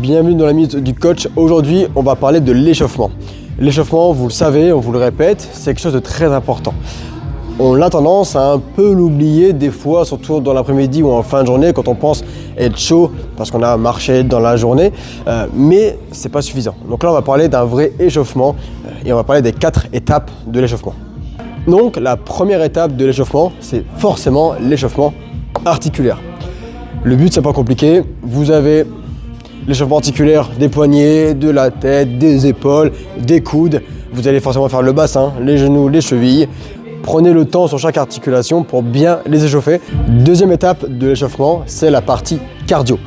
Bienvenue dans la minute du coach. Aujourd'hui, on va parler de l'échauffement. L'échauffement, vous le savez, on vous le répète, c'est quelque chose de très important. On a tendance à un peu l'oublier des fois, surtout dans l'après-midi ou en fin de journée, quand on pense être chaud parce qu'on a marché dans la journée, mais c'est pas suffisant. Donc là, on va parler d'un vrai échauffement et on va parler des 4 étapes de l'échauffement. Donc la première étape de l'échauffement, c'est forcément l'échauffement articulaire. Le but, c'est pas compliqué. Vous avez l'échauffement articulaire des poignets, de la tête, des épaules, des coudes. Vous allez forcément faire le bassin, les genoux, les chevilles. Prenez le temps sur chaque articulation pour bien les échauffer. Deuxième étape de l'échauffement, c'est la partie cardio.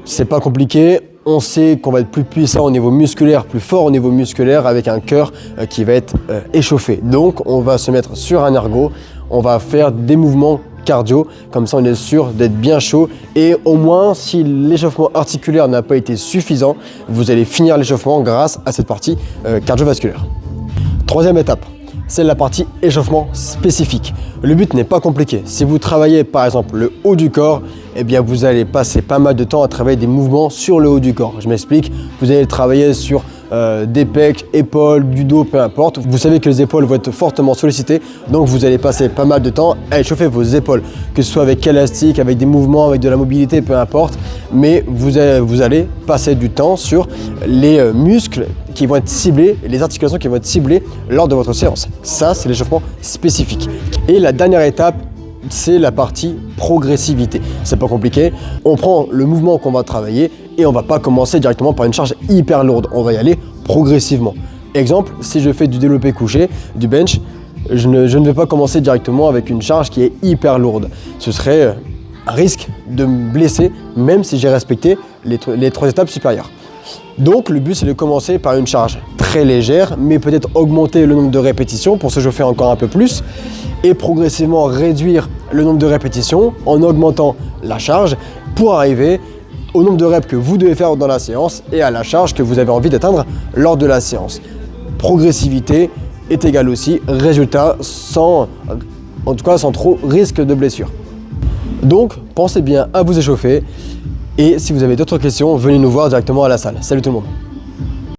C'est pas compliqué. On sait qu'on va être plus puissant au niveau musculaire, plus fort au niveau musculaire avec un cœur qui va être échauffé. Donc, on va se mettre sur un ergo. On va faire des mouvements cardio, comme ça on est sûr d'être bien chaud et au moins si l'échauffement articulaire n'a pas été suffisant, vous allez finir l'échauffement grâce à cette partie cardiovasculaire. Troisième étape, c'est la partie échauffement spécifique. Le but n'est pas compliqué. Si vous travaillez par exemple le haut du corps, eh bien vous allez passer pas mal de temps à travailler des mouvements sur le haut du corps. Je m'explique, vous allez travailler sur des pecs, épaules, du dos, peu importe. Vous savez que les épaules vont être fortement sollicitées, donc vous allez passer pas mal de temps à échauffer vos épaules, que ce soit avec élastique, avec des mouvements, avec de la mobilité, peu importe. Mais vous allez passer du temps sur les muscles qui vont être ciblés, les articulations qui vont être ciblées lors de votre séance. Ça, c'est l'échauffement spécifique. Et la dernière étape, c'est la partie progressivité. C'est pas compliqué. On prend le mouvement qu'on va travailler et on va pas commencer directement par une charge hyper lourde. On va y aller progressivement. Exemple, si je fais du développé couché, du bench, je ne vais pas commencer directement avec une charge qui est hyper lourde. Ce serait un risque de me blesser même si j'ai respecté les 3 étapes supérieures. Donc le but c'est de commencer par une charge très légère, mais peut-être augmenter le nombre de répétitions pour s'échauffer encore un peu plus et progressivement réduire le nombre de répétitions en augmentant la charge pour arriver au nombre de reps que vous devez faire dans la séance et à la charge que vous avez envie d'atteindre lors de la séance. Progressivité est égale aussi résultat sans trop risque de blessure. Donc pensez bien à vous échauffer. Et si vous avez d'autres questions, venez nous voir directement à la salle. Salut tout le monde!